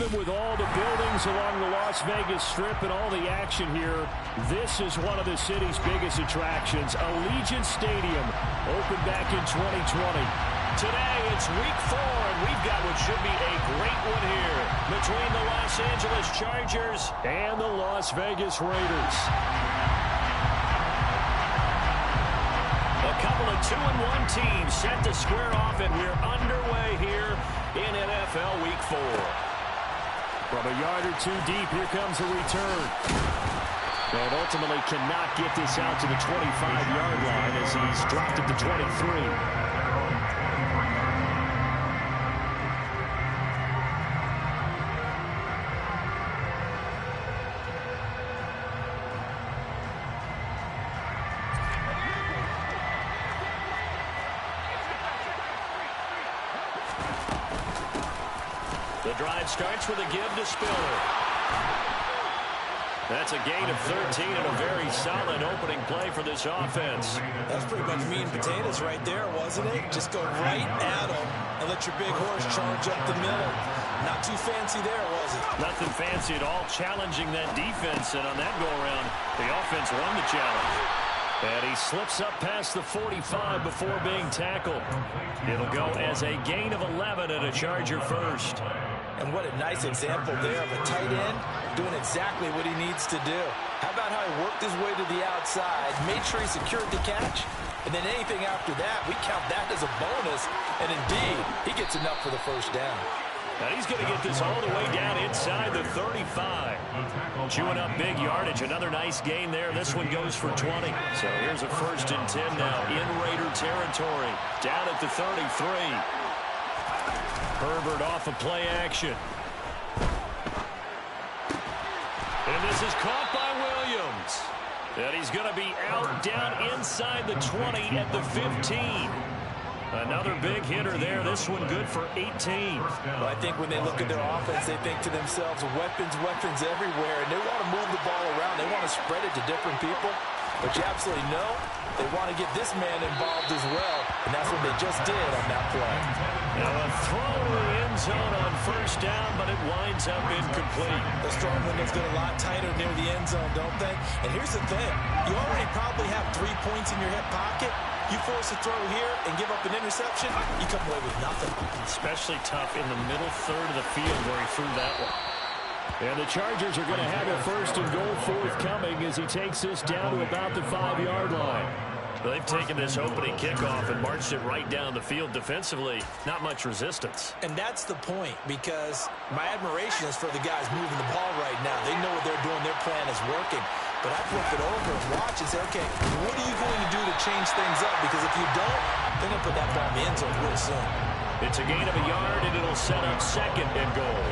Even with all the buildings along the Las Vegas Strip and all the action here, this is one of the city's biggest attractions. Allegiant Stadium opened back in 2020. Today, it's week 4, and we've got what should be a great one here between the Los Angeles Chargers and the Las Vegas Raiders. A couple of 2-1 teams set to square off, and we're underway here in NFL Week 4. From a yard or two deep, here comes a return. And ultimately cannot get this out to the 25-yard line as he's dropped it to 23. The drive starts with a give to Spiller. That's a gain of 13 and a very solid opening play for this offense. That's pretty much meat and potatoes right there, wasn't it? Just go right at them and let your big horse charge up the middle. Not too fancy there, was it? Nothing fancy at all, challenging that defense, and on that go-around, the offense won the challenge. And he slips up past the 45 before being tackled. It'll go as a gain of 11 and a Charger first. And what a nice example there of a tight end doing exactly what he needs to do. How about how he worked his way to the outside, made sure he secured the catch, and then anything after that, we count that as a bonus. And indeed, he gets enough for the first down. Now he's going to get this all the way down inside the 35. Chewing up big yardage. Another nice gain there. This one goes for 20. So here's a 1st and 10 now in Raider territory. Down at the 33. Herbert off of play action. And this is caught by Williams. And he's going to be out down inside the 20 at the 15. Another big hitter there. This one good for 18. Well, I think when they look at their offense, they think to themselves, weapons, weapons everywhere. And they want to move the ball around. They want to spread it to different people. But you absolutely know they want to get this man involved as well. And that's what they just did on that play. Now a throw to the end zone on 1st down, but it winds up incomplete. The strong windows get a lot tighter near the end zone, don't they? And here's the thing. You already probably have 3 points in your hip pocket. You force a throw here and give up an interception, you come away with nothing. Especially tough in the middle third of the field where he threw that one. And the Chargers are going to have a 1st and goal forthcoming as he takes this down to about the 5-yard line. They've taken this opening kickoff and marched it right down the field defensively. Not much resistance. And that's the point, because my admiration is for the guys moving the ball right now. They know what they're doing. Their plan is working. But I flip it over and watch and say, okay, what are you going to do to change things up? Because if you don't, they're going to put that ball in the end zone real soon. It's a gain of a yard, and it'll set up 2nd and goal.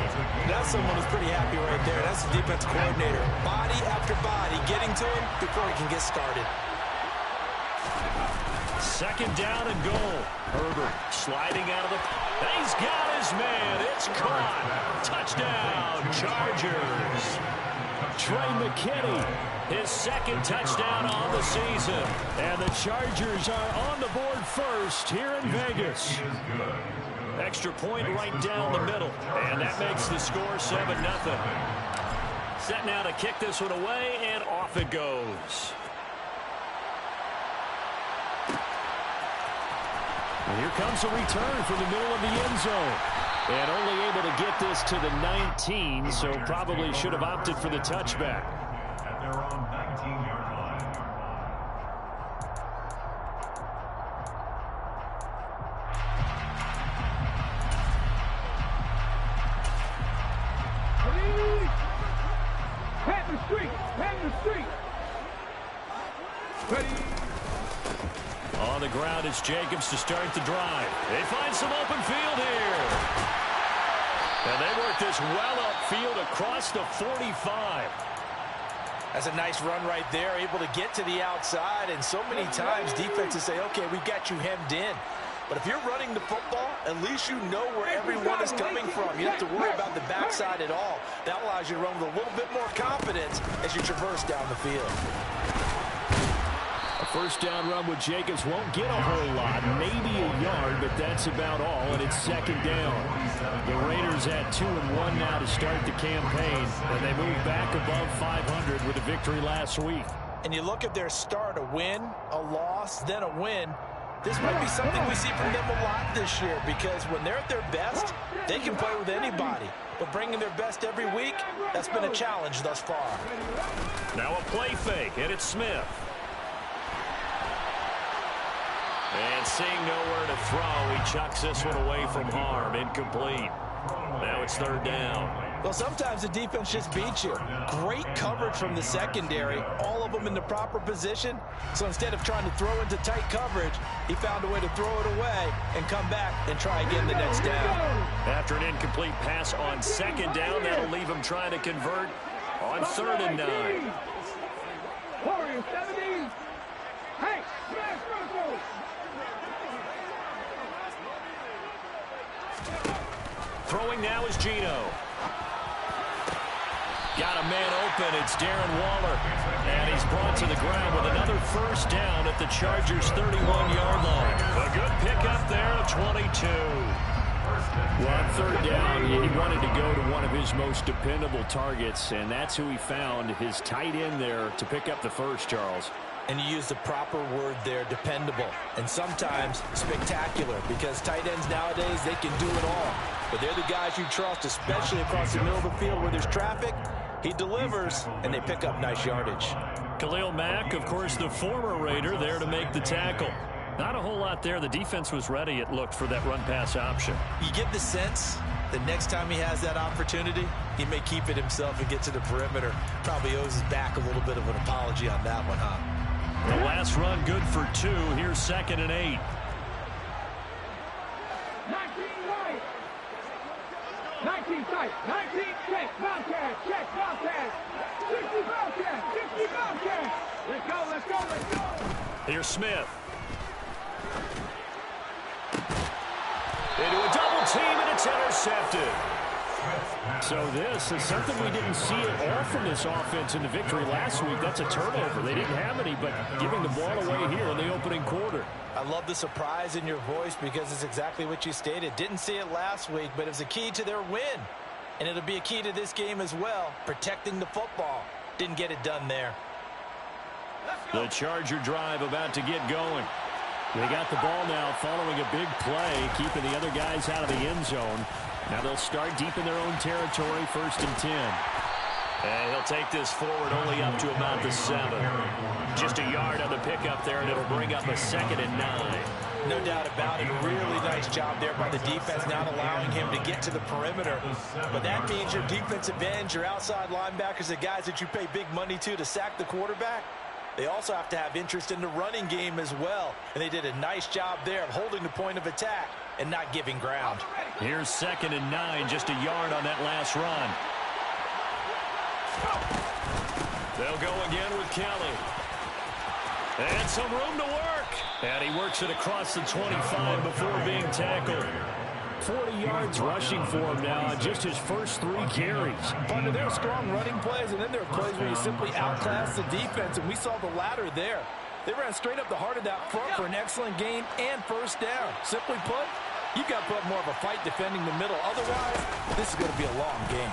That's someone who's pretty happy right there. That's the defense coordinator. Body after body getting to him before he can get started. 2nd down and goal. Herbert sliding out of the... He's got his man. It's caught. Touchdown, Chargers. Trey McKinney, his 2nd touchdown on the season. And the Chargers are on the board first here in Vegas. Extra point right down the middle. And that makes the score 7-0. Set now to kick this one away, and off it goes. And here comes a return from the middle of the end zone. And only able to get this to the 19, so probably should have opted for the touchback. At their own 19-yard line. Pat the street! Pat the street! Ready? On the ground is Jacobs to start the drive. They find some open field here. And they work this well upfield across the 45. That's a nice run right there, able to get to the outside. And so many times defenses say, okay, we've got you hemmed in. But if you're running the football, at least you know where everyone is coming from. You don't have to worry about the backside at all. That allows you to run with a little bit more confidence as you traverse down the field. A first down run with Jacobs won't get a whole lot, maybe a yard, but that's about all, and it's second down. The Raiders at 2-1 now to start the campaign, and they move back above 500 with a victory last week. And you look at their start, a win, a loss, then a win. This might be something we see from them a lot this year, because when they're at their best, they can play with anybody. But bringing their best every week, that's been a challenge thus far. Now a play fake, and it's Smith. And seeing nowhere to throw, he chucks this one away from harm, incomplete. Now it's third down. Well, sometimes the defense just beats you. Great coverage from the secondary, all of them in the proper position. So instead of trying to throw into tight coverage, he found a way to throw it away and come back and try again the next down. After an incomplete pass on second down, that'll leave him trying to convert on 3rd and 9. Warriors 17. Hey, smash Broncos. Throwing now is Geno. Got a man open. It's Darren Waller. And he's brought to the ground with another first down at the Chargers' 31-yard line. A good pickup there at 22. Well, on third down, he wanted to go to one of his most dependable targets, and that's who he found, his tight end there, to pick up the first, Charles. And you use the proper word there, dependable, and sometimes spectacular, because tight ends nowadays, they can do it all. But they're the guys you trust, especially across the middle of the field where there's traffic. He delivers, and they pick up nice yardage. Khalil Mack, of course, the former Raider, there to make the tackle. Not a whole lot there. The defense was ready, it looked, for that run-pass option. You get the sense the next time he has that opportunity, he may keep it himself and get to the perimeter. Probably owes his back a little bit of an apology on that one, huh? The last run good for 2. Here's 2nd and 8. 19 right. 19 tight. 19 check. Bobcat. Check. Bobcat. 60 Bobcat. 60 Bobcat. Let's go. Let's go. Let's go. Here's Smith. Into a double team, and it's intercepted. So this is something we didn't see at all from this offense in the victory last week. That's a turnover. They didn't have any, but giving the ball away here in the opening quarter. I love the surprise in your voice because it's exactly what you stated. Didn't see it last week, but it was a key to their win. And it'll be a key to this game as well, protecting the football. Didn't get it done there. The Charger drive about to get going. They got the ball now following a big play, keeping the other guys out of the end zone. Now they'll start deep in their own territory, 1st and 10. And he'll take this forward only up to about the 7. Just a yard on the pickup there, and it'll bring up a 2nd and 9. No doubt about it. Really nice job there by the defense, not allowing him to get to the perimeter. But that means your defensive ends, your outside linebackers, the guys that you pay big money to sack the quarterback, they also have to have interest in the running game as well. And they did a nice job there of holding the point of attack and not giving ground. Here's 2nd and 9, just a yard on that last run. They'll go again with Kelly. And some room to work. And he works it across the 25 before being tackled. 40 yards rushing for him now on just his first 3 carries. But there are strong running plays, and then there are plays where you simply outclass the defense, and we saw the latter there. They ran straight up the heart of that front for an excellent gain and first down. Simply put, you've got to put more of a fight defending the middle. Otherwise, this is going to be a long game.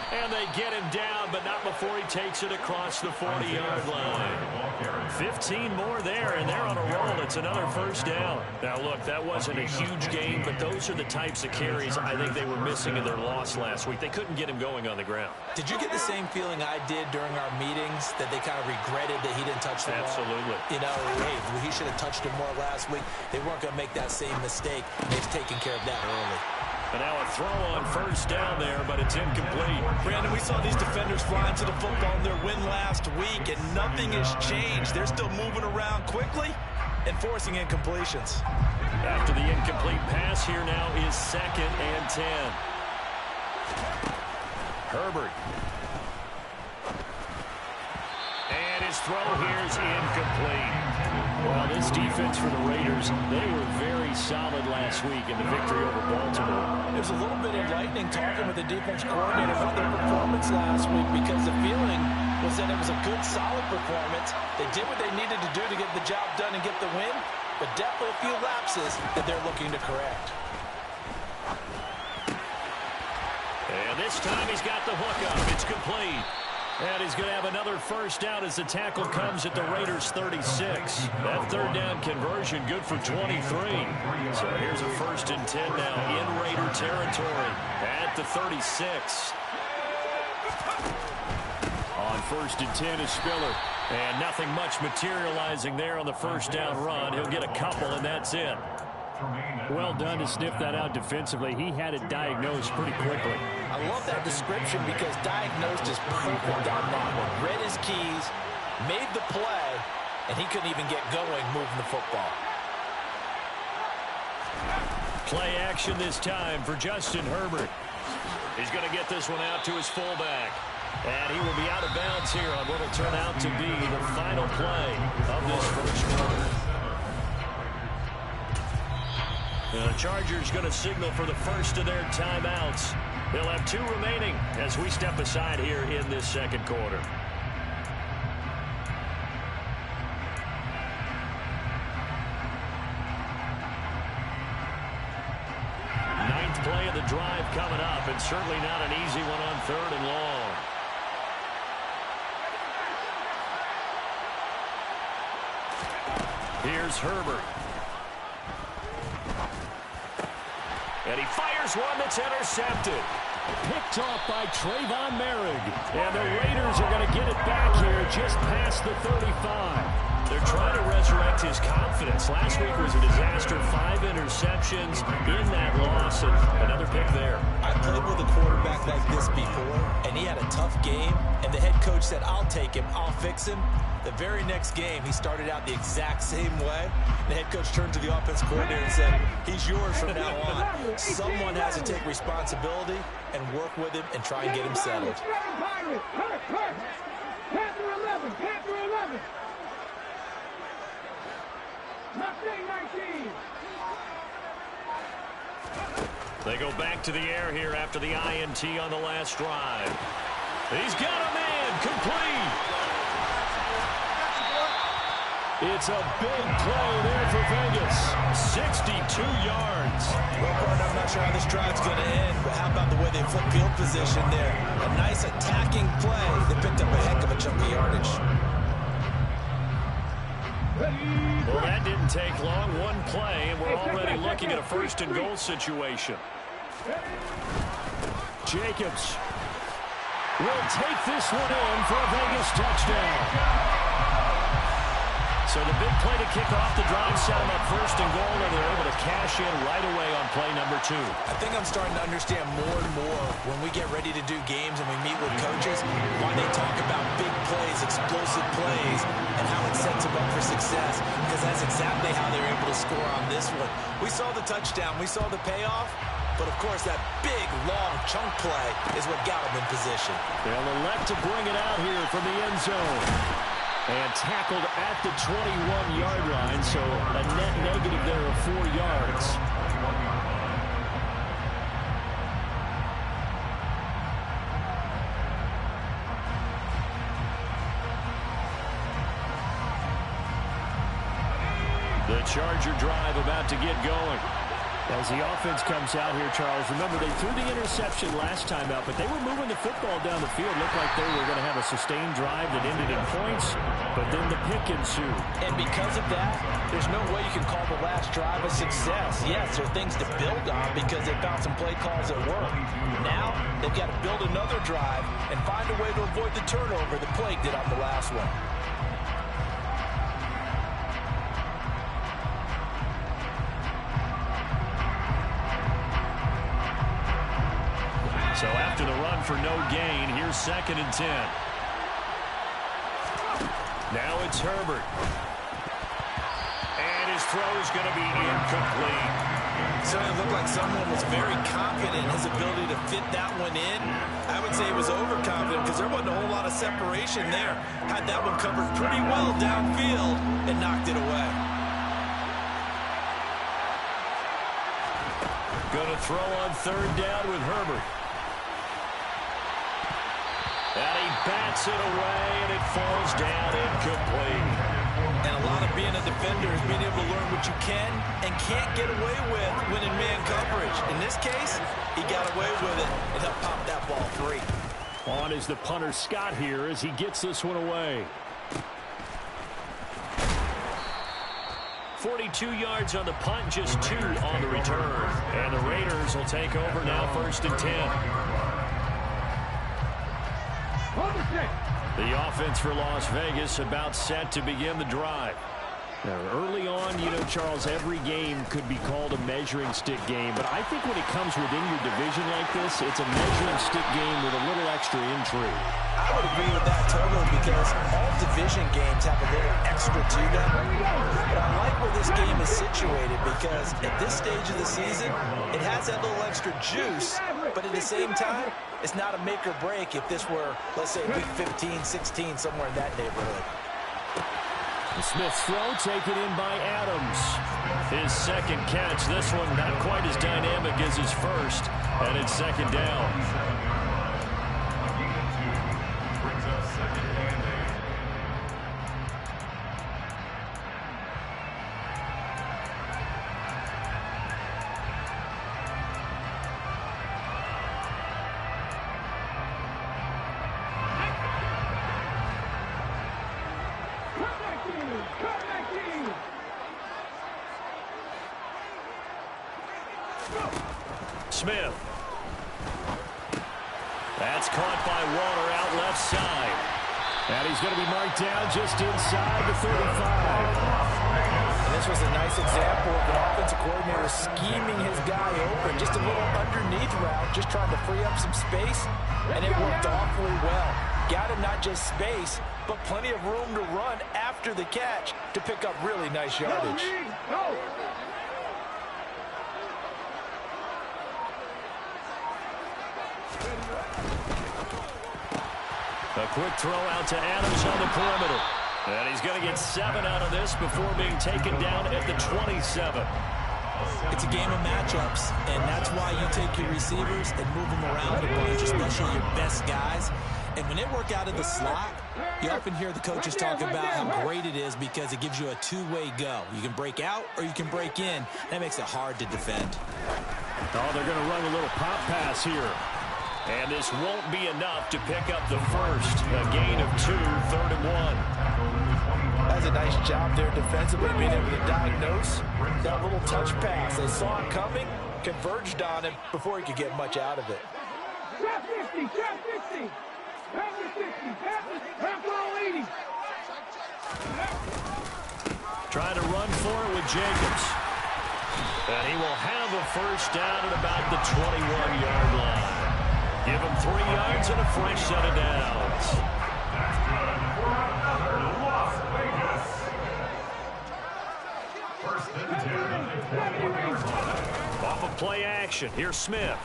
And they get him down, but not before he takes it across the 40-yard line. 15 more there, and they're on a roll. It's another first down. Now, look, that wasn't a huge game, but those are the types of carries I think they were missing in their loss last week. They couldn't get him going on the ground. Did you get the same feeling I did during our meetings, that they kind of regretted that he didn't touch the ball? Absolutely. You know, hey, he should have touched him more last week. They weren't going to make that same mistake. They've taken care of that early. And now a throw on first down there, but it's incomplete. Brandon, we saw these defenders flying to the football in their win last week, and nothing has changed. They're still moving around quickly and forcing incompletions. After the incomplete pass, here now is 2nd and 10. Herbert. And his throw here is incomplete. Well, this defense for the Raiders, they were very solid last week in the victory over Baltimore. It was a little bit enlightening talking with the defense coordinator about their performance last week, because the feeling Well, said it was a good, solid performance. They did what they needed to do to get the job done and get the win, but definitely a few lapses that they're looking to correct. And this time he's got the hook up. It's complete. And he's going to have another first down as the tackle comes at the Raiders' 36. That third down conversion good for 23. So here's a 1st and 10 now in Raider territory at the 36. On 1st and 10 is Spiller. And nothing much materializing there on the first down run. He'll get a couple, and that's it. Well done to sniff that out defensively. He had it diagnosed pretty quickly. I love that description because diagnosed is perfect on that one. Read his keys, made the play, and he couldn't even get going moving the football. Play action this time for Justin Herbert. He's going to get this one out to his fullback. And he will be out of bounds here on what will turn out to be the final play of this first quarter. The Chargers going to signal for the first of their timeouts. They'll have 2 remaining as we step aside here in this second quarter. Ninth play of the drive coming up, and certainly not an easy one on 3rd and long. Here's Herbert. And he fires one that's intercepted. Picked off by Trayvon Merrick. And the Raiders are going to get it back here just past the 35. They're trying to resurrect his confidence. Last week was a disaster. 5 interceptions in that loss, and another pick there. I played with a quarterback like this before, and he had a tough game, and the head coach said, I'll take him, I'll fix him. The very next game, he started out the exact same way. The head coach turned to the offense coordinator and said, he's yours from now on. Someone has to take responsibility and work with him and try and get him settled. Panther 11, Panther 11. Mustang 19. They go back to the air here after the INT on the last drive. He's got a man complete. It's a big play there for Vegas. 62 yards. Well, partner, I'm not sure how this drive's going to end, but how about the way they flip field position there? A nice attacking play that picked up a heck of a chunk of yardage. Well, that didn't take long. One play, and we're already looking at a 1st and goal situation. Jacobs will take this one in for a Vegas touchdown. So the big play to kick off the drive set them up 1st and goal, and they're able to cash in right away on play number 2. I think I'm starting to understand more and more when we get ready to do games and we meet with coaches why they talk about big plays, explosive plays, and how it sets them up for success, because that's exactly how they're able to score on this one. We saw the touchdown. We saw the payoff. But, of course, that big, long chunk play is what got them in position. They'll elect to bring it out here from the end zone. And tackled at the 21-yard line, so a net negative there of 4 yards. The Charger drive about to get going. As the offense comes out here, Charles, remember they threw the interception last time out, but they were moving the football down the field. Looked like they were going to have a sustained drive that ended in points, but then the pick ensued. And because of that, there's no way you can call the last drive a success. Yes, there are things to build on because they found some play calls that work. Now, they've got to build another drive and find a way to avoid the turnover the play did on the last one. So after the run for no gain, here's 2nd and 10. Now it's Herbert. And his throw is going to be incomplete. Certainly looked like someone was very confident in his ability to fit that one in. I would say he was overconfident because there wasn't a whole lot of separation there. Had that one covered pretty well downfield and knocked it away. Going to throw on 3rd down with Herbert. And he bats it away, and it falls down incomplete. And a lot of being a defender is being able to learn what you can and can't get away with when in man coverage. In this case, he got away with it, and he'll pop that ball free. On is the punter Scott here as he gets this one away. 42 yards on the punt, just 2 on the return. And the Raiders will take over now, 1st and 10. The offense for Las Vegas about set to begin the drive. Now, early on, you know, Charles, every game could be called a measuring stick game. But I think when it comes within your division like this, it's a measuring stick game with a little extra intrigue. I would agree with that totally because all division games have a little extra to them. But I like where this game is situated because at this stage of the season, it has that little extra juice. But at the same time, it's not a make or break if this were, let's say, week 15, 16, somewhere in that neighborhood. Smith's throw taken in by Adams. His second catch. This one not quite as dynamic as his first. And it's 2nd down. Smith. That's caught by Waller out left side. And he's going to be marked down just inside the 35. And this was a nice example of an offensive coordinator scheming his guy open. Just a little underneath route, just trying to free up some space. And it worked awfully well. Got him not just space, but plenty of room to run after the catch to pick up really nice yardage. A quick throw out to Adams on the perimeter. And he's going to get 7 out of this before being taken down at the 27. It's a game of matchups, and that's why you take your receivers and move them around a bunch, especially your best guys. And when they work out of the slot, you often hear the coaches talk about how great it is because it gives you a two-way go. You can break out or you can break in. That makes it hard to defend. Oh, they're going to run a little pop pass here. And this won't be enough to pick up the first. A gain of 2, 3rd and 1. That's a nice job there defensively, being able to diagnose that little touch pass. They saw it coming, converged on him before he could get much out of it. Trap 50, trap 50. Trap 50, trap 80. Trying to run for it with Jacobs. And he will have a first down at about the 21-yard line. Give him 3 yards and a fresh set of downs. That's good for another Las Vegas. 1st and 10 on the 21-yard line. Off of play action. Here's Smith.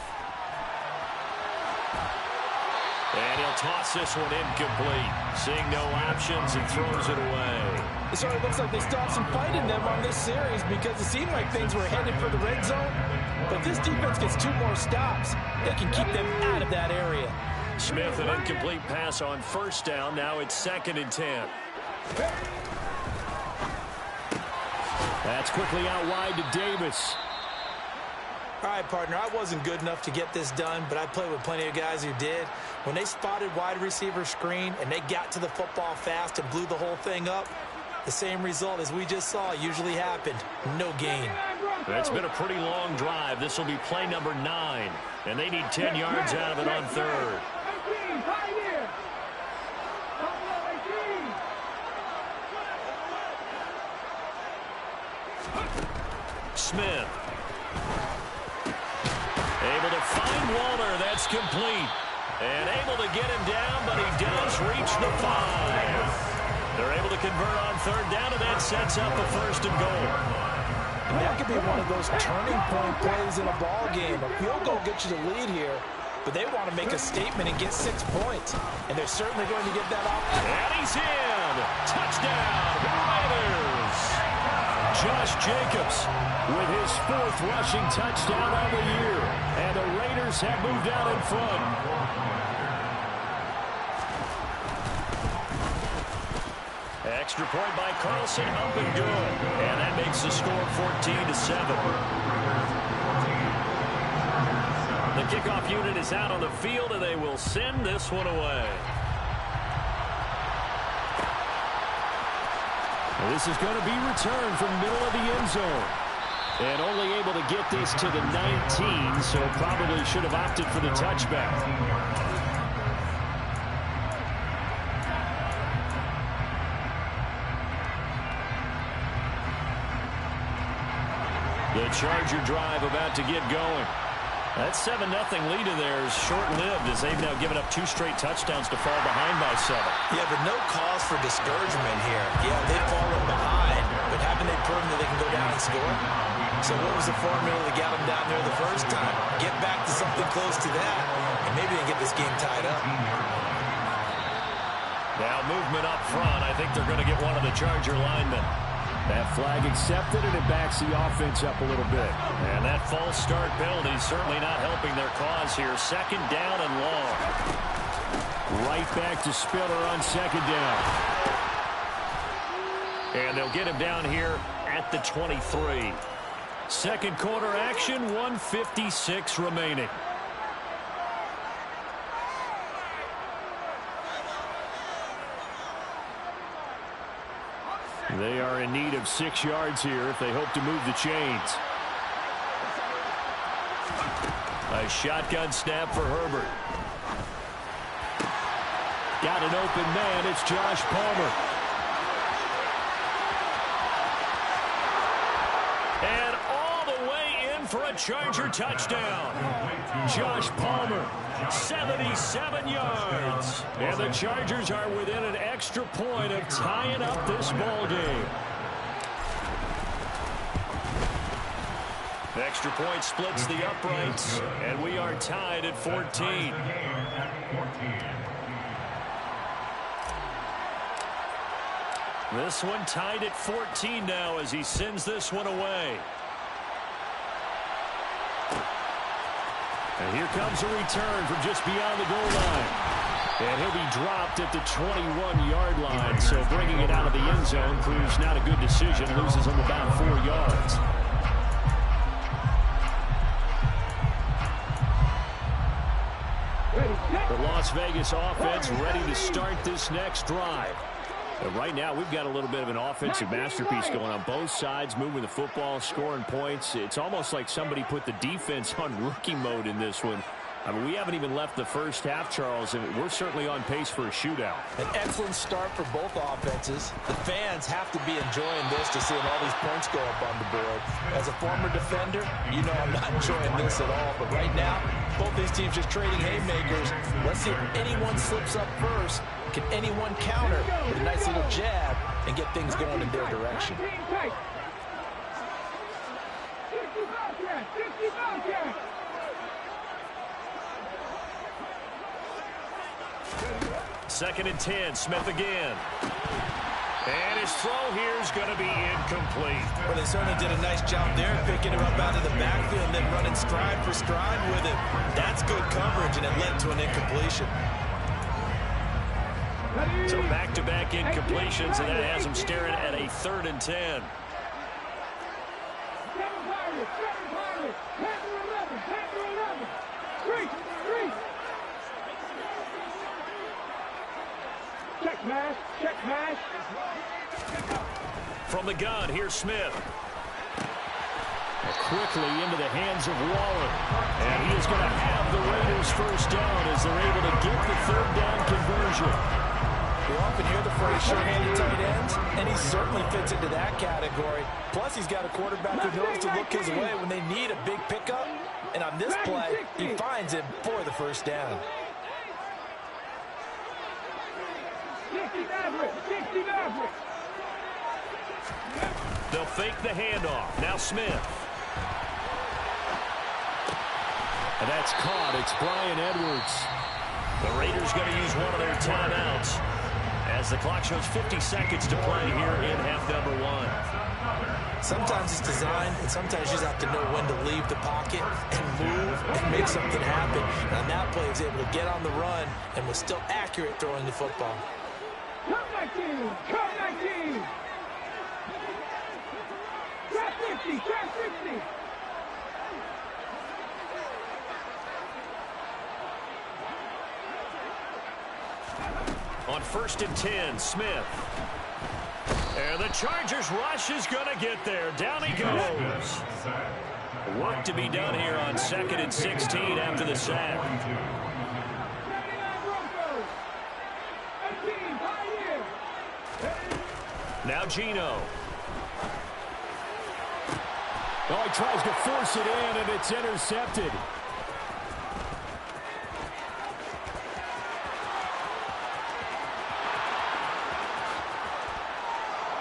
And he'll toss this one incomplete. Seeing no options and throws it away. It sort of looks like they stopped some fight in them on this series because it seemed like things were headed for the red zone. But if this defense gets 2 more stops, they can keep them out of that area. Smith, an incomplete pass on 1st down. Now it's 2nd and 10. That's quickly out wide to Davis. All right, partner, I wasn't good enough to get this done, but I played with plenty of guys who did. When they spotted wide receiver screen and they got to the football fast and blew the whole thing up, the same result as we just saw usually happened. No gain. It's been a pretty long drive. This will be play number 9, and they need 10 yards out of it on 3rd. Smith. Able to find Waller. That's complete. And able to get him down, but he does reach the 5. They're able to convert on 3rd down, and that sets up a 1st and goal. And that could be one of those turning point plays in a ball game. A field goal gets you the lead here, but they want to make a statement and get 6 points. And they're certainly going to get that opportunity. And he's in. Touchdown, Raiders. Josh Jacobs with his 4th rushing touchdown on the year. And the Raiders have moved out in front. Extra point by Carlson, up and good. And that makes the score 14-7. The kickoff unit is out on the field, and they will send this one away. This is going to be returned from middle of the end zone. And only able to get this to the 19, so probably should have opted for the touchback. The Charger drive about to get going. That 7-0 lead in there is short-lived as they've now given up 2 straight touchdowns to fall behind by 7. Yeah, but no cause for discouragement here. Yeah, they've fallen behind, but haven't they proven that they can go down and score? So what was the formula that got them down there the first time? Get back to something close to that, and maybe they can get this game tied up. Now movement up front. I think they're going to get one of the Charger linemen. That flag accepted, and it backs the offense up a little bit. And that false start penalty is certainly not helping their cause here. 2nd down and long. Right back to Spiller on 2nd down. And they'll get him down here at the 23. Second quarter action, 1:56 remaining. They are in need of 6 yards here if they hope to move the chains. A shotgun snap for Herbert. Got an open man. It's Josh Palmer. And all the way in for a Charger touchdown. Josh Palmer, 77 yards. And the Chargers are within an extra point of tying up this ball game. Extra point splits the uprights, and we are tied at 14. This one tied at 14 now as he sends this one away. And here comes a return from just beyond the goal line. And he'll be dropped at the 21-yard line. So bringing it out of the end zone proves not a good decision. Loses him about 4 yards. The Las Vegas offense ready to start this next drive. But right now, we've got a little bit of an offensive masterpiece going on both sides, moving the football, scoring points. It's almost like somebody put the defense on rookie mode in this one. I mean, we haven't even left the first half, Charles, and we're certainly on pace for a shootout. An excellent start for both offenses. The fans have to be enjoying this to seeing all these points go up on the board. As a former defender, you know I'm not enjoying this at all. But right now, both these teams just trading haymakers. Let's see if anyone slips up first. Can anyone counter with a nice little jab and get things going in their direction? 2nd and 10, Smith again. And his throw here is going to be incomplete. Well, they certainly did a nice job there, picking him up out of the backfield and then running stride for stride with him. That's good coverage, and it led to an incompletion. So back-to-back incompletions, and that has him staring at a 3rd and 10. Check mash, check mash. From the gun, here's Smith. Quickly into the hands of Waller. And he is going to have the Raiders first down as they're able to get the 3rd down conversion. We often hear the phrase sure-handed tight ends, and he certainly fits into that category. Plus, he's got a quarterback who knows to look his way when they need a big pickup. And on this play, he finds him for the first down. 60 Maverick, 60 Maverick. They'll fake the handoff. Now Smith. And that's caught. It's Bryan Edwards. The Raiders going to use one of their timeouts as the clock shows 50 seconds to play here in half number 1. Sometimes it's designed, and sometimes you just have to know when to leave the pocket and move and make something happen. And on that play, he was able to get on the run and was still accurate throwing the football. 19. Come 19. Trap 50. Trap 60. On 1st and 10, Smith. And the Chargers rush is going to get there. Down he goes. Work to be done here on 2nd and 16 after the sack. Now Geno. Oh, he tries to force it in, and it's intercepted.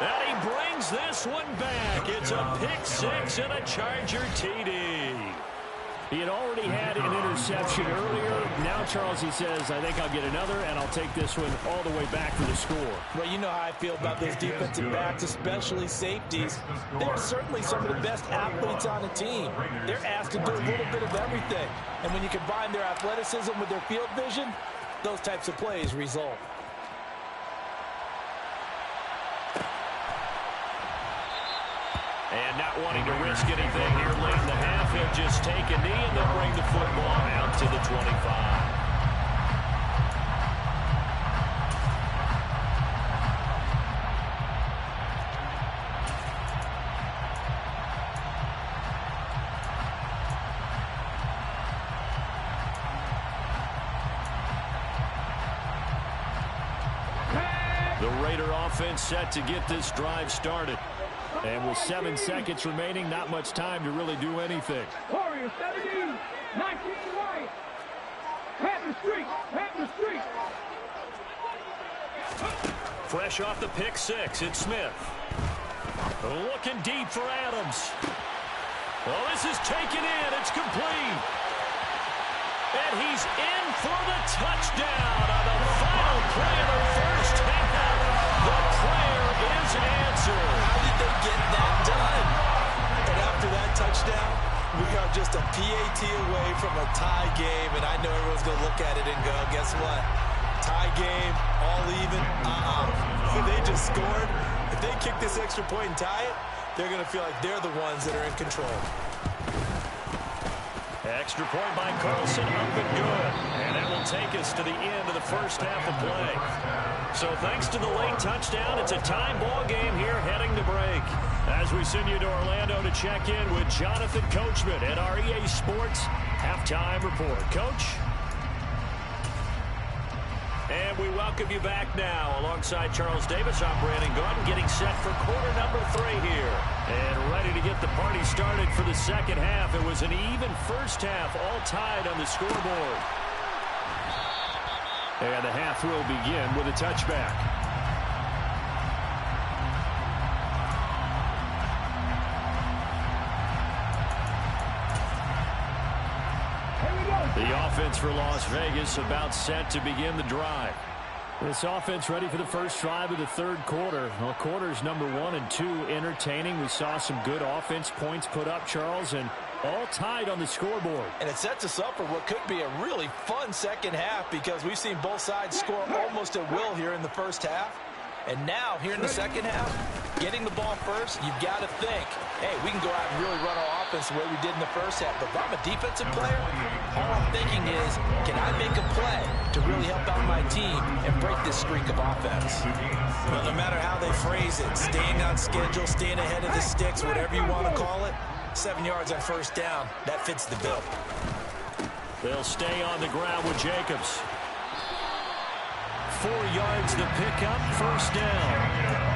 And he brings this one back. It's a pick six and a Charger TD. He had already had an interception earlier. Now, Charles, he says, I think I'll get another, and I'll take this one all the way back to the score. Well, you know how I feel about those defensive backs, especially safeties. They're certainly some of the best athletes on the team. They're asked to do a little bit of everything. And when you combine their athleticism with their field vision, those types of plays result. And not wanting to risk anything here late in the half, he'll just take a knee and they'll bring the football out to the 25. The Raider offense set to get this drive started. And with 7 seconds remaining, not much time to really do anything. Warriors 17, 19 white. Panther streak, Panther streak. Fresh off the pick six, it's Smith. Looking deep for Adams. Well, this is taken in. It's complete. And he's in for the touchdown on the final play of the first half. The prayer is answered. How did they get that done? And after that touchdown, we are just a PAT away from a tie game, and I know everyone's going to look at it and go, guess what? Tie game, all even, They just scored. If they kick this extra point and tie it, they're going to feel like they're the ones that are in control. Extra point by Carlson, up and good. And that will take us to the end of the first half of play. So thanks to the late touchdown, it's a tie ball game here heading to break. As we send you to Orlando to check in with Jonathan Coachman at our EA Sports Halftime Report. Coach? And we welcome you back now. Alongside Charles Davis, I'm Brandon Gordon, getting set for quarter number 3 here. And ready to get the party started for the second half. It was an even first half, all tied on the scoreboard. And the half will begin with a touchback. The offense for Las Vegas about set to begin the drive. This offense ready for the first drive of the third quarter. Well, quarters number 1 and 2 entertaining. We saw some good offense points put up, Charles, and all tied on the scoreboard. And it sets us up for what could be a really fun second half because we've seen both sides score almost at will here in the first half. And now, here in the second half, getting the ball first, you've got to think, hey, we can go out and really run our offense the way we did in the first half. But if I'm a defensive player, all I'm thinking is, can I make a play to really help out my team and break this streak of offense? Well, no matter how they phrase it, staying on schedule, staying ahead of the sticks, whatever you want to call it, 7 yards on first down, that fits the bill. They'll stay on the ground with Jacobs. 4 yards the pickup, first down.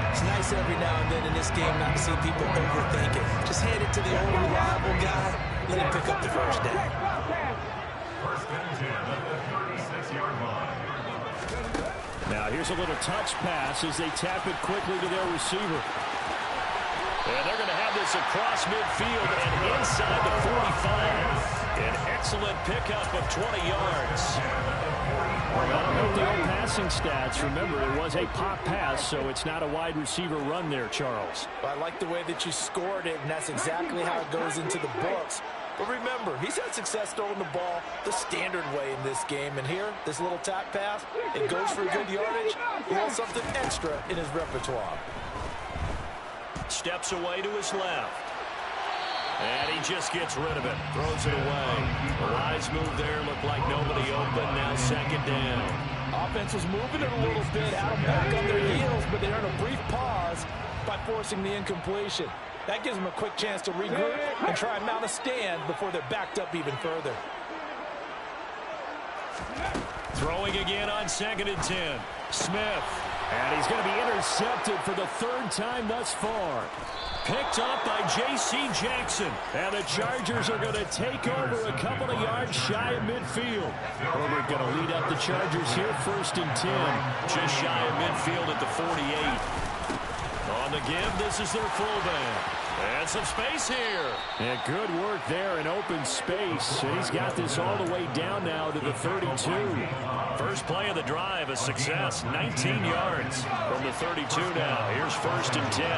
It's nice every now and then in this game not to see people overthink it. Just hand it to the old reliable guy, let him pick up the first down. First and 10 at the 36-yard line. Now here's a little touch pass as they tap it quickly to their receiver. And they're going to have this across midfield and inside the 45. An excellent pickup of 20 yards. Well, that'll help the old passing stats. Remember, it was a pop pass, so it's not a wide receiver run there, Charles. Well, I like the way that you scored it, and that's exactly how it goes into the books. But remember, he's had success throwing the ball the standard way in this game. And here, this little tap pass, it goes for good yardage. A little something extra in his repertoire. Steps away to his left. And he just gets rid of it. Throws it away. A wise move there. Looked like nobody open. Now second down. Offense was moving it a little bit, had them back on their heels, but they earned a brief pause by forcing the incompletion. That gives them a quick chance to regroup and try and mount a stand before they're backed up even further. Throwing again on 2nd and 10. Smith. And he's going to be intercepted for the 3rd time thus far. Picked up by J.C. Jackson. And the Chargers are going to take over a couple of yards shy of midfield. Herbert going to lead up the Chargers here, 1st and 10. Just shy of midfield at the 48. On the give, this is their fullback. And some space here. And good work there in open space. And he's got this all the way down now to the 32. First play of the drive, a success. 19 yards from the 32 now. Here's 1st and 10.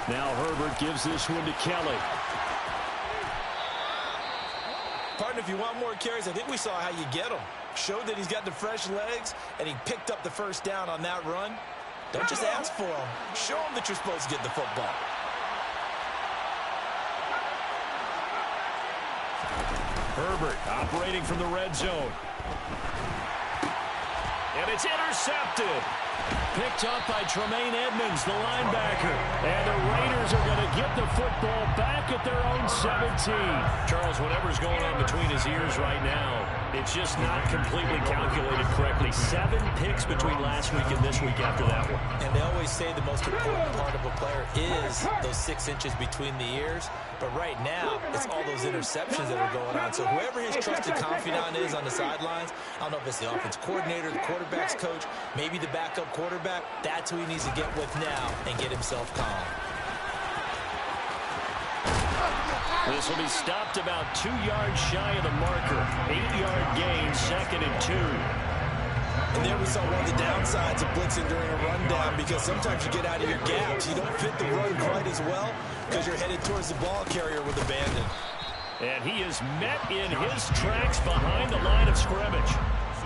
Now Herbert gives this one to Kelly. Partner, if you want more carries, I think we saw how you get them. Showed that he's got the fresh legs, and he picked up the first down on that run. Don't just ask for them. Show them that you're supposed to get the football. Herbert operating from the red zone. And it's intercepted. Picked up by Tremaine Edmonds, the linebacker. And the Raiders are going to get the football back at their own 17. Charles, whatever's going on between his ears right now, it's just not completely calculated correctly. 7 picks between last week and this week after that one. And they always say the most important part of a player is those 6 inches between the ears. But right now, it's all those interceptions that are going on. So whoever his trusted confidant is on the sidelines, I don't know if it's the offense coordinator, the quarterback's coach, maybe the backup quarterback, that's who he needs to get with now and get himself calm. This will be stopped about 2 yards shy of the marker. 8-yard gain, 2nd and 2. And there we saw one of the downsides of blitzing during a rundown, because sometimes you get out of your gaps. You don't fit the run quite as well because you're headed towards the ball carrier with abandon. And he is met in his tracks behind the line of scrimmage.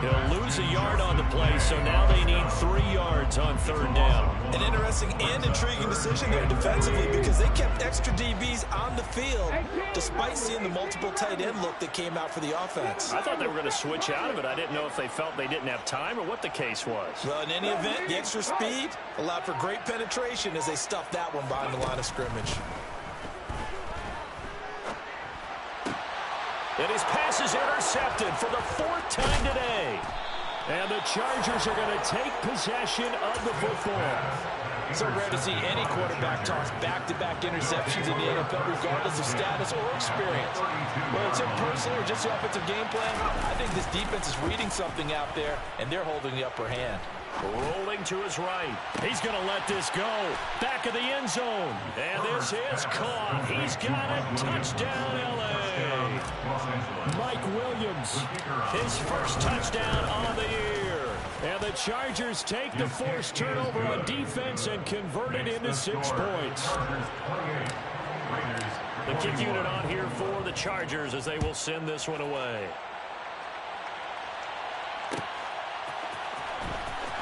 He'll lose a yard on the play, so now they need 3 yards on 3rd down. An interesting and intriguing decision there defensively, because they kept extra DBs on the field despite seeing the multiple tight end look that came out for the offense. I thought they were going to switch out of it. I didn't know if they felt they didn't have time or what the case was. Well, in any event, the extra speed allowed for great penetration as they stuffed that one behind the line of scrimmage. And his pass is intercepted for the 4th time today. And the Chargers are going to take possession of the football. So rare to see any quarterback toss back-to-back interceptions in the NFL, regardless of status or experience. Whether it's him personally or just the offensive game plan, I think this defense is reading something out there, and they're holding the upper hand. Rolling to his right. He's going to let this go. Back of the end zone. And this is caught. He's got it. Touchdown, L.A. Mike Williams. His first touchdown on the year. And the Chargers take the forced turnover on defense and convert it into 6 points. The kick unit on here for the Chargers as they will send this one away.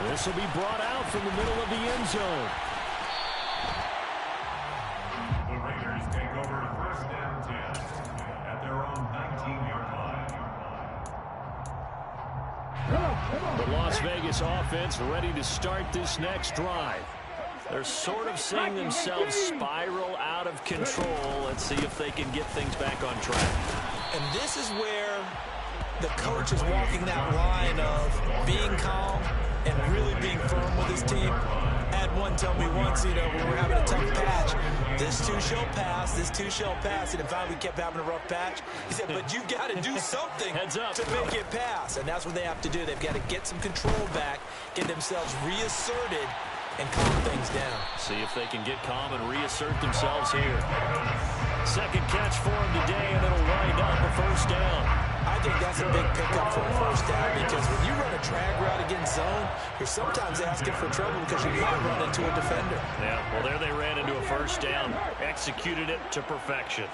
This will be brought out from the middle of the end zone. The Raiders take over 1st and 10 at their own 19-yard line. The Las Vegas offense ready to start this next drive. They're sort of seeing themselves spiral out of control. Let's see if they can get things back on track. And this is where the coach is walking that line of being calm and really being firm with his team. I had one tell me once, when we were having a tough patch, this too shall pass, this too shall pass. And in fact, we kept having a rough patch. He said, but you've got to do something to make it pass. And that's what they have to do. They've got to get some control back, get themselves reasserted, and calm things down. See if they can get calm and reassert themselves here. Second catch for him today, and it'll wind up a 1st down. I I think that's a big pickup for a first down because when you run a drag route against zone, you're sometimes asking for trouble because you might run into a defender. Yeah, well, there they ran into a first down. Executed it to perfection.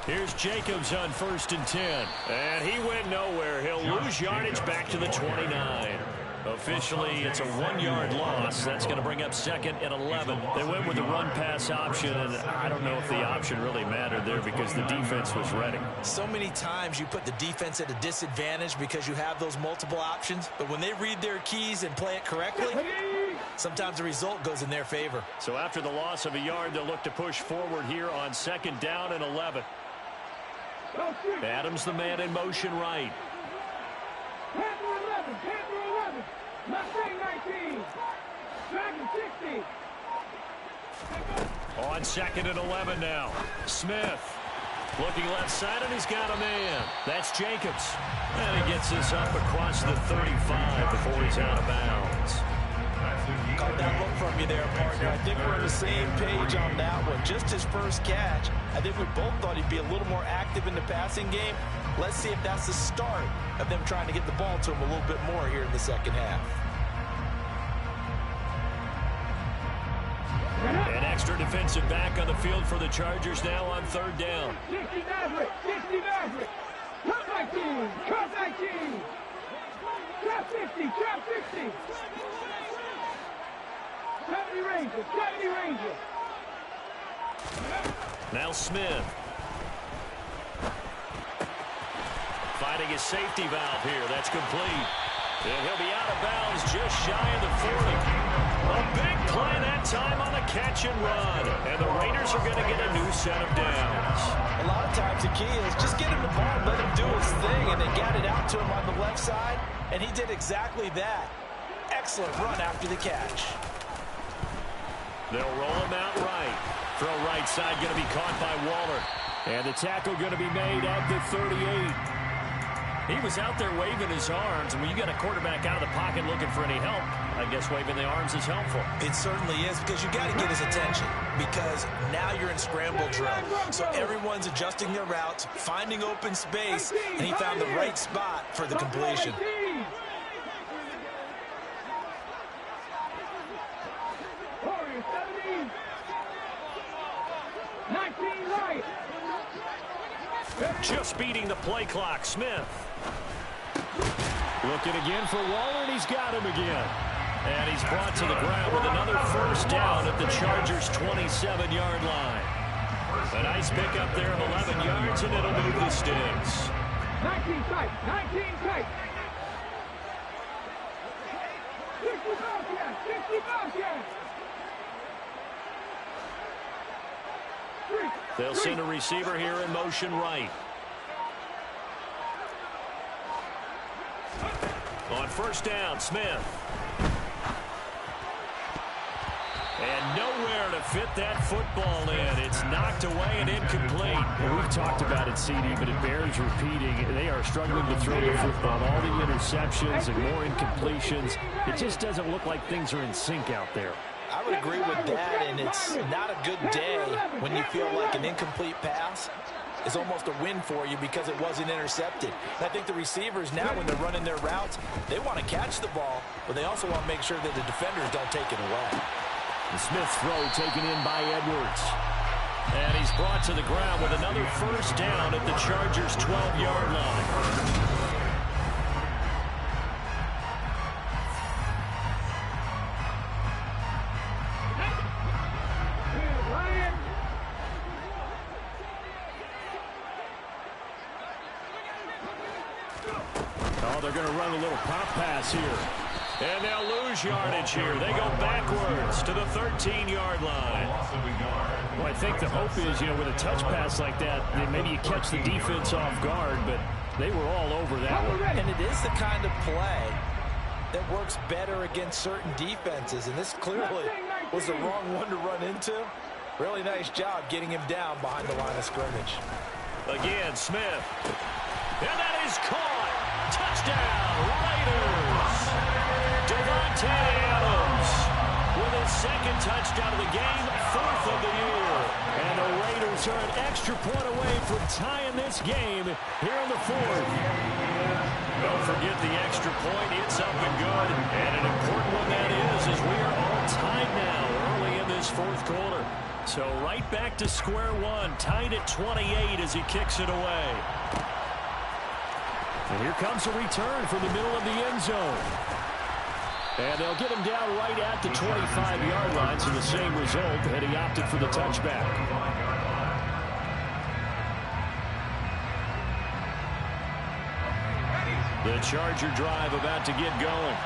Here's Jacobs on 1st and 10. And he went nowhere. He'll lose yardage back to the 29. Officially, it's a 1-yard loss. That's going to bring up 2nd and 11. They went with the run-pass option, and I don't know if the option really mattered there because the defense was ready. So many times you put the defense at a disadvantage because you have those multiple options, but when they read their keys and play it correctly, sometimes the result goes in their favor. So after the loss of a yard, they'll look to push forward here on 2nd down and 11. Adams the man in motion right. Panther 11, Panther 11, Mustang 19, Dragon 60. On 2nd and 11 now. Smith looking left side, and he's got a man. That's Jacobs. And he gets this up across the 35 before he's out of bounds. Caught that look from you there, partner. I think we're on the same page on that one. Just his first catch. I think we both thought he'd be a little more active in the passing game. Let's see if that's the start of them trying to get the ball to him a little bit more here in the second half. An extra defensive back on the field for the Chargers now on 3rd down. 60 Maverick, 60 Maverick, Trap 19, Trap 19, Trap 50, Trap 50. 70 Ranger, 70 Ranger. Now Smith. Fighting his safety valve here. That's complete. And he'll be out of bounds just shy of the 40. A big play that time on the catch and run. And the Raiders are going to get a new set of downs. A lot of times the key is just get him the ball, let him do his thing, and they got it out to him on the left side, and he did exactly that. Excellent run after the catch. They'll roll him out right. Throw right side going to be caught by Waller. And the tackle going to be made at the 38. He was out there waving his arms, and when you got a quarterback out of the pocket looking for any help, I guess waving the arms is helpful. It certainly is, because you got to get his attention, because now you're in scramble drill. So everyone's adjusting their routes, finding open space, and he found the right spot for the completion. Warrior 17, 19 right. Just beating the play clock, Smith. Looking again for Waller, and he's got him again. And he's brought to the ground with another first down at the Chargers' 27-yard line. A nice pickup there of 11 yards, and it'll move the sticks. 19 tight, 19 tight. 60 Bobcats, 60 Bobcats. They'll send a receiver here in motion right. On first down, Smith. And nowhere to fit that football in. It's knocked away and incomplete. Well, we've talked about it, CD, but it bears repeating. They are struggling to throw the football. All the interceptions and more incompletions. It just doesn't look like things are in sync out there. I would agree with that, and it's not a good day when you feel like an incomplete pass is almost a win for you because it wasn't intercepted. And I think the receivers now, when they're running their routes, they want to catch the ball, but they also want to make sure that the defenders don't take it away. The Smith throw taken in by Edwards. And he's brought to the ground with another first down at the Chargers' 12-yard line. Oh, they're going to run a little pop pass here. And they'll lose yardage here. They go backwards to the 13-yard line. Well, I think the hope is, with a touch pass like that, maybe you catch the defense off guard, but they were all over that one. And it is the kind of play that works better against certain defenses, and this clearly was the wrong one to run into. Really nice job getting him down behind the line of scrimmage. Again, Smith. And that is caught. Touchdown, Raiders. Davante Adams with his second touchdown of the game, 4th of the year. And the Raiders Raiders are an extra point away from tying this game here in the fourth. Don't forget the extra point. It's up and good. And an important one that is, as we are all tied now early in this fourth quarter. So right back to square one, tied at 28 as he kicks it away. And here comes a return from the middle of the end zone. And they'll get him down right at the 25-yard line, so the same result, and he opted for the touchback. The Charger drive about to get going.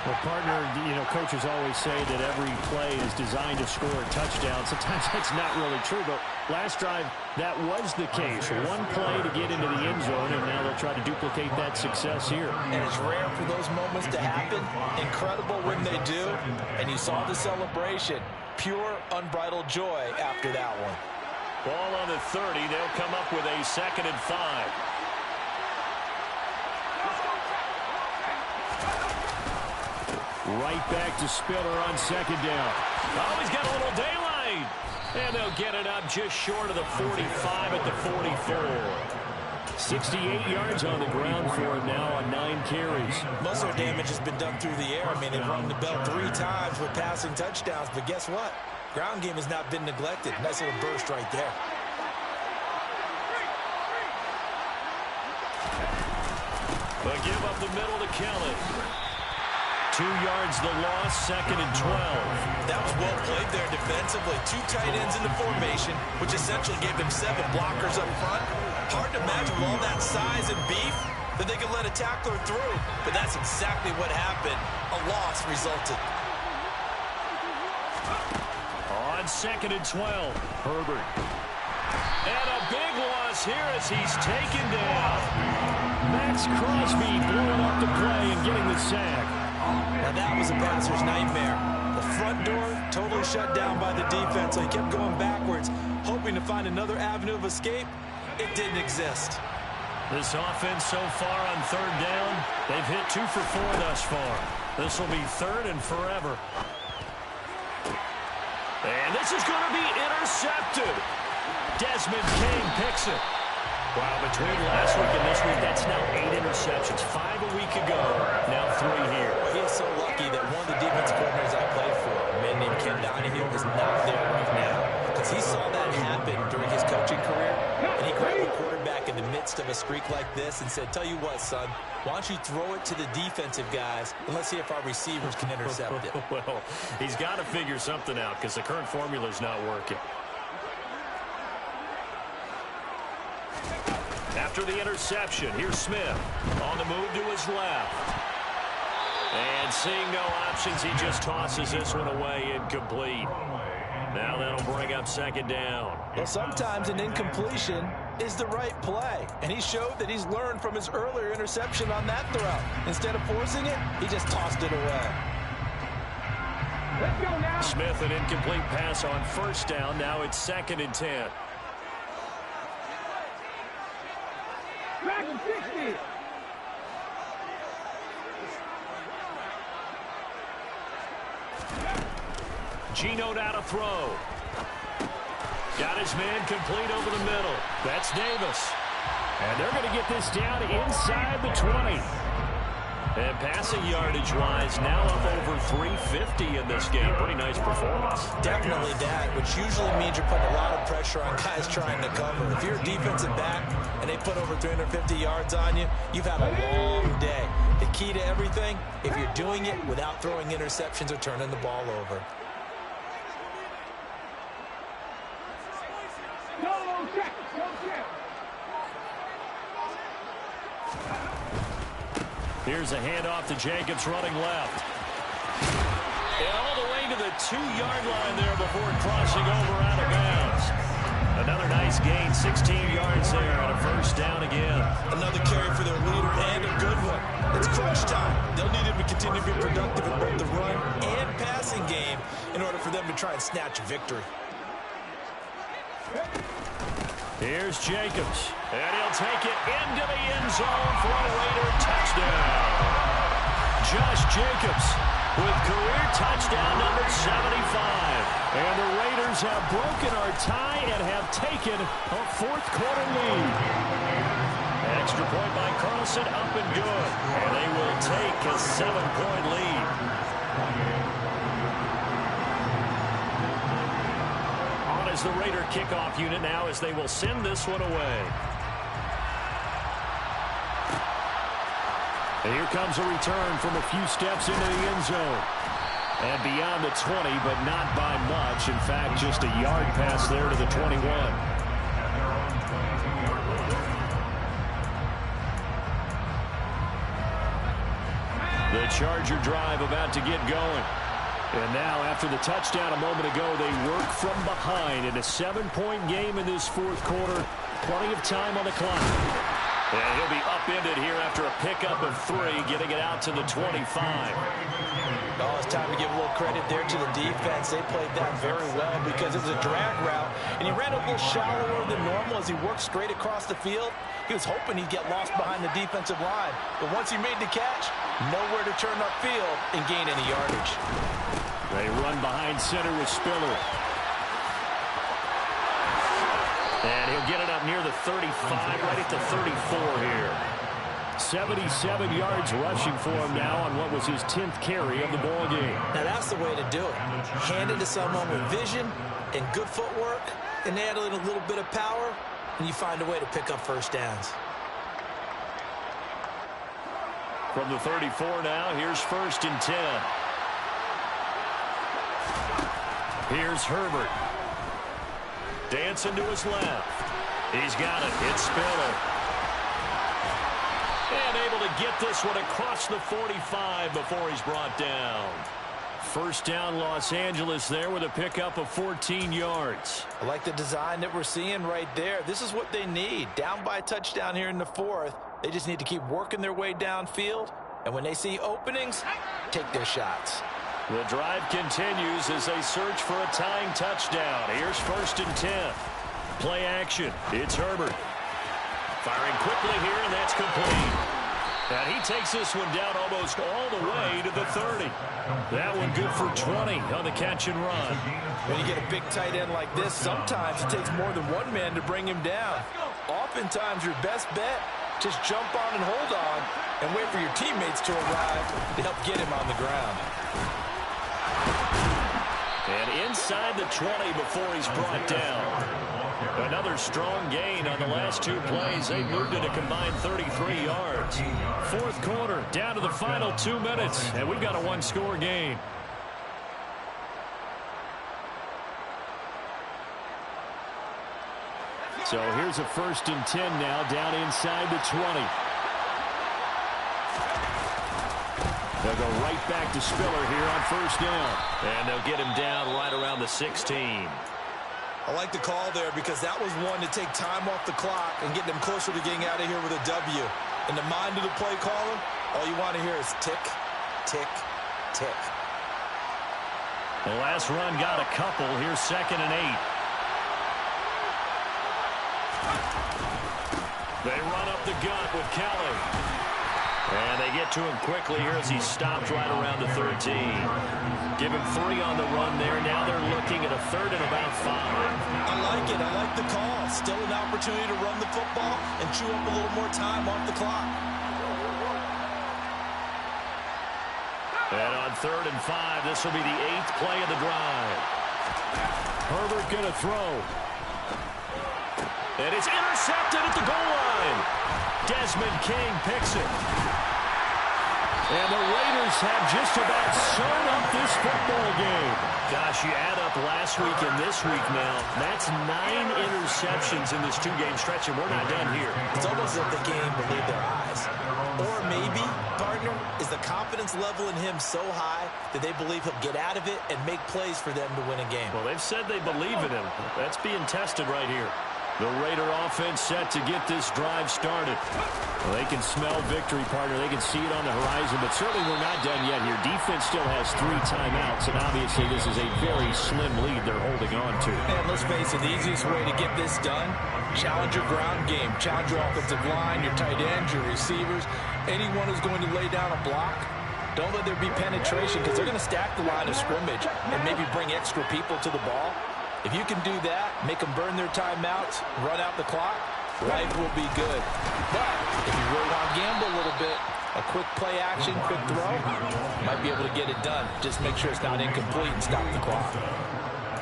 Well, partner, coaches always say that every play is designed to score a touchdown. Sometimes that's not really true, but last drive, that was the case. One play to get into the end zone, and now they'll try to duplicate that success here. And it's rare for those moments to happen. Incredible when they do. And you saw the celebration. Pure, unbridled joy after that one. Ball on the 30. They'll come up with a 2nd and 5. Right back to Spiller on 2nd down. Oh, he's got a little daylight. And they'll get it up just short of the 45 at the 44. 68 yards on the ground for him now on 9 carries. Muscle damage has been done through the air. I mean, they've rung the bell 3 times with passing touchdowns. But guess what? Ground game has not been neglected. Nice little burst right there. But give up the middle to Kelly. 2 yards the loss, 2nd and 12. That was well played there defensively. 2 tight ends in the formation, which essentially gave them 7 blockers up front. Hard to imagine with all that size and beef that they could let a tackler through. But that's exactly what happened. A loss resulted. On 2nd and 12, Herbert. And a big loss here as he's taken down. Max Crosby blowing up the play and getting the sack. Now that was a passer's nightmare. The front door totally shut down by the defense. So he kept going backwards, hoping to find another avenue of escape. It didn't exist. This offense so far on 3rd down, they've hit 2 for 4 thus far. This will be 3rd and forever. And this is going to be intercepted. Desmond King picks it. Wow, between last week and this week, that's now 8 interceptions. 5 a week ago, now 3 here. Well, he is so lucky that one of the defense coordinators I played for, a man named Ken Donahue, is not there right now. Because he saw that happen during his coaching career, and he grabbed the quarterback in the midst of a streak like this and said, tell you what, son, why don't you throw it to the defensive guys, and let's see if our receivers can intercept it. Well, he's got to figure something out because the current formula is not working. After the interception, here's Smith on the move to his left. And seeing no options, he just tosses this one away, incomplete. Now that'll bring up 2nd down. Well, sometimes an incompletion is the right play. And he showed that he's learned from his earlier interception on that throw. Instead of forcing it, he just tossed it away. Let's go now. Smith, an incomplete pass on 1st down. Now it's 2nd and 10. Back to 60. Geno now to throw. Got his man complete over the middle. That's Davis. And they're going to get this down inside the 20. And passing yardage-wise, now up over 350 in this game. Pretty nice performance. Definitely that, which usually means you're putting a lot of pressure on guys trying to cover. If you're a defensive back and they put over 350 yards on you, you've had a long day. The key to everything, if you're doing it without throwing interceptions or turning the ball over. Go check. Go check. Here's a handoff to Jacobs running left. And all the way to the 2-yard line there before crossing over out of bounds. Another nice gain, 16 yards there on a 1st down again. Another carry for their leader and a good one. It's crunch time. They'll need him to continue to be productive in both the run and passing game in order for them to try and snatch a victory. Here's Jacobs, and he'll take it into the end zone for a Raider touchdown. Josh Jacobs with career touchdown number 75. And the Raiders have broken our tie and have taken a fourth-quarter lead. Extra point by Carlson, up and good. And they will take a 7-point lead. On is the Raider kickoff unit now as they will send this one away. And here comes a return from a few steps into the end zone. And beyond the 20, but not by much. In fact, just a yard pass there to the 21. The Charger drive about to get going. And now, after the touchdown a moment ago, they work from behind in a 7-point game in this fourth quarter. Plenty of time on the clock. And he'll be upended here after a pickup of 3, getting it out to the 25. Oh, it's time to give a little credit there to the defense. They played that very well because it was a drag route, and he ran a little shallower than normal as he worked straight across the field. He was hoping he'd get lost behind the defensive line, but once he made the catch, nowhere to turn upfield and gain any yardage. They run behind center with Spiller. And he'll get it up near the 35, right at the 34 here. 77 yards rushing for him now on what was his 10th carry of the ball game. Now that's the way to do it. Hand it to someone with vision and good footwork, and add in a little bit of power, and you find a way to pick up first downs. From the 34 now, here's 1st and 10. Here's Herbert. Dancing to his left. He's got it. It's Spiller. And able to get this one across the 45 before he's brought down. First down, Los Angeles there with a pickup of 14 yards. I like the design that we're seeing right there. This is what they need. Down by a touchdown here in the 4th. They just need to keep working their way downfield. And when they see openings, take their shots. The drive continues as they search for a tying touchdown. Here's 1st and 10. Play action. It's Herbert. Firing quickly here, and that's complete. And he takes this one down almost all the way to the 30. That one good for 20 on the catch and run. When you get a big tight end like this, sometimes it takes more than one man to bring him down. Oftentimes, your best bet, just jump on and hold on and wait for your teammates to arrive to help get him on the ground. And inside the 20 before he's brought down. Another strong gain on the last 2 plays. They moved it a combined 33 yards. Fourth quarter, down to the final 2 minutes, and we've got a 1-score game. So here's a 1st and 10 now, down inside the 20. They'll go right back to Spiller here on 1st down. And they'll get him down right around the 16. I like the call there because that was one to take time off the clock and get them closer to getting out of here with a W. In the mind of the play caller, all you want to hear is tick, tick, tick. The last run got a couple. Here's 2nd and 8. They run up the gut with Kelly. And they get to him quickly here as he stopped right around the 13. Give him 3 on the run there. Now they're looking at a 3rd and about 5. I like it. I like the call. Still an opportunity to run the football and chew up a little more time off the clock. And on 3rd and 5, this will be the 8th play of the drive. Herbert going to throw. And it's intercepted at the goal line. Desmond King picks it. And the Raiders have just about sewn up this football game. Gosh, you add up last week and this week now, that's 9 interceptions in this 2-game stretch, and we're not done here. It's almost as if the game believed their eyes. Or maybe, partner, is the confidence level in him so high that they believe he'll get out of it and make plays for them to win a game. Well, they've said they believe in him. That's being tested right here. The Raider offense set to get this drive started. Well, they can smell victory, partner. They can see it on the horizon, but certainly we're not done yet here. Defense still has 3 timeouts, and obviously this is a very slim lead they're holding on to. And let's face it, the easiest way to get this done, challenge your ground game. Challenge your offensive line, your tight ends, your receivers. Anyone who's going to lay down a block, Don't let there be penetration because they're going to stack the line of scrimmage and maybe bring extra people to the ball. If you can do that, make them burn their timeouts, run out the clock, life will be good. But if you really want to gamble a little bit, a quick play action, quick throw, might be able to get it done. Just make sure it's not incomplete and stop the clock.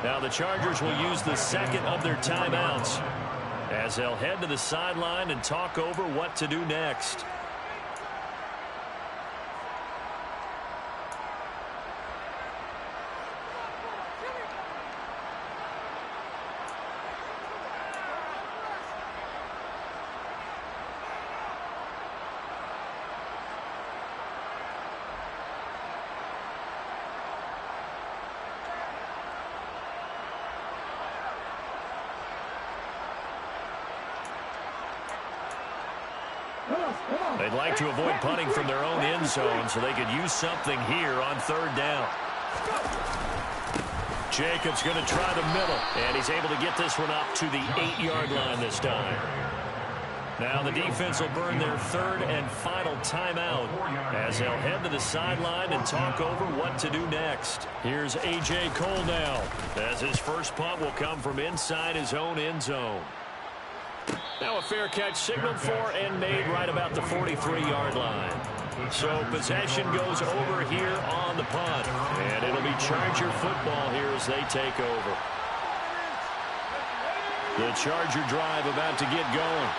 Now the Chargers will use the second of their timeouts as they'll head to the sideline and talk over what to do next. They'd like to avoid punting from their own end zone so they could use something here on third down. Jacobs going to try the middle, and he's able to get this one up to the 8-yard line this time. Now the defense will burn their third and final timeout as they'll head to the sideline and talk over what to do next. Here's A.J. Cole now as his first punt will come from inside his own end zone. Now a fair catch signaled for and made right about the 43-yard line. So possession goes over here on the punt. And it'll be Charger football here as they take over. The Charger drive about to get going.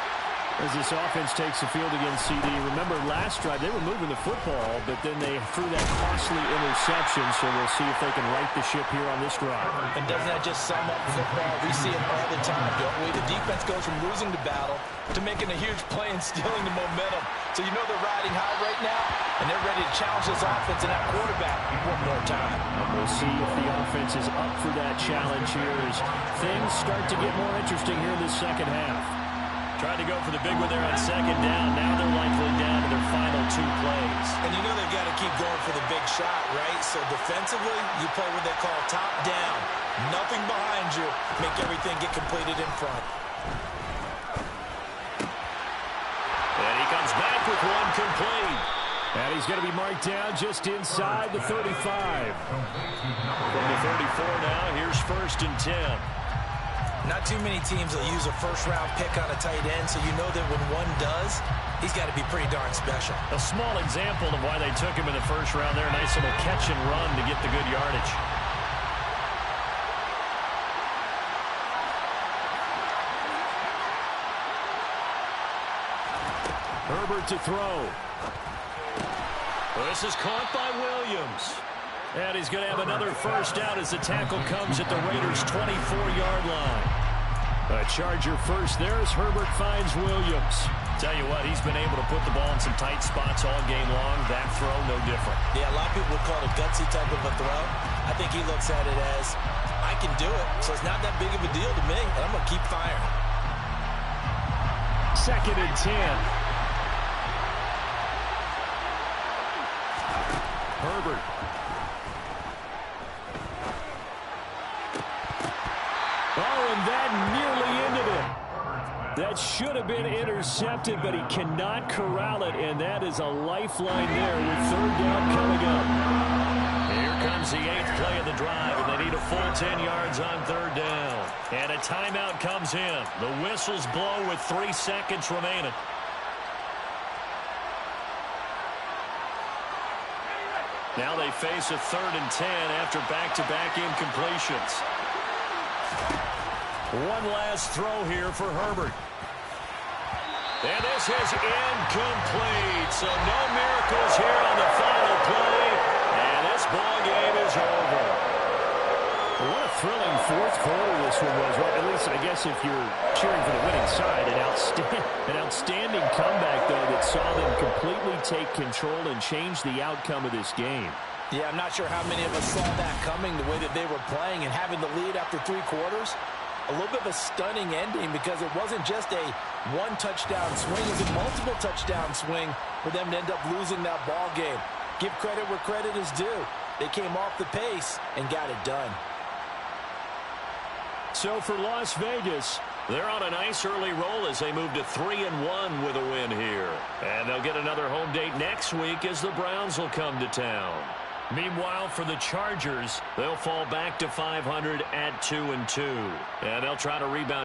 As this offense takes the field against CD, remember last drive they were moving the football, but then they threw that costly interception, so we'll see if they can right the ship here on this drive. And doesn't that just sum up football? We see it all the time, don't we? The defense goes from losing the battle to making a huge play and stealing the momentum. So you know they're riding high right now, and they're ready to challenge this offense and that quarterback one more time. And we'll see if the offense is up for that challenge here as things start to get more interesting here in the second half. Tried to go for the big one there on second down. Now they're likely down to their final 2 plays. And you know they've got to keep going for the big shot, right? So defensively, you play what they call top down. Nothing behind you. Make everything get completed in front. And he comes back with one complete. And he's going to be marked down just inside the 35. From the 34 now, here's 1st and 10. Not too many teams will use a first-round pick on a tight end, so you know that when one does, he's got to be pretty darn special. A small example of why they took him in the first round there. Nice little catch and run to get the good yardage. Herbert to throw. This is caught by Williams. And he's going to have another first down as the tackle comes at the Raiders' 24-yard line. A Charger first there as Herbert finds Williams. Tell you what, he's been able to put the ball in some tight spots all game long. That throw, no different. Yeah, a lot of people would call it a gutsy type of a throw. I think he looks at it as, I can do it, so it's not that big of a deal to me, and I'm going to keep firing. 2nd and 10. Herbert. Oh, and that nearly ended it. That should have been intercepted, but he cannot corral it, and that is a lifeline there with 3rd down coming up. Here comes the 8th play of the drive, and they need a full 10 yards on 3rd down. And a timeout comes in. The whistles blow with 3 seconds remaining. Now they face a 3rd and 10 after back-to-back incompletions. One last throw here for Herbert. And this is incomplete. So no miracles here on the final play. And this ball game is over. What a thrilling 4th quarter this one was. Well, at least I guess if you're cheering for the winning side, an outstanding comeback, though, that saw them completely take control and change the outcome of this game. Yeah, I'm not sure how many of us saw that coming, the way that they were playing and having the lead after 3 quarters. A little bit of a stunning ending because it wasn't just a 1-touchdown swing. It was a multiple touchdown swing for them to end up losing that ball game. Give credit where credit is due. They came off the pace and got it done. So for Las Vegas, they're on a nice early roll as they move to 3-1 with a win here. And they'll get another home date next week as the Browns will come to town. Meanwhile, for the Chargers, they'll fall back to 500 at 2-2. And they'll try to rebound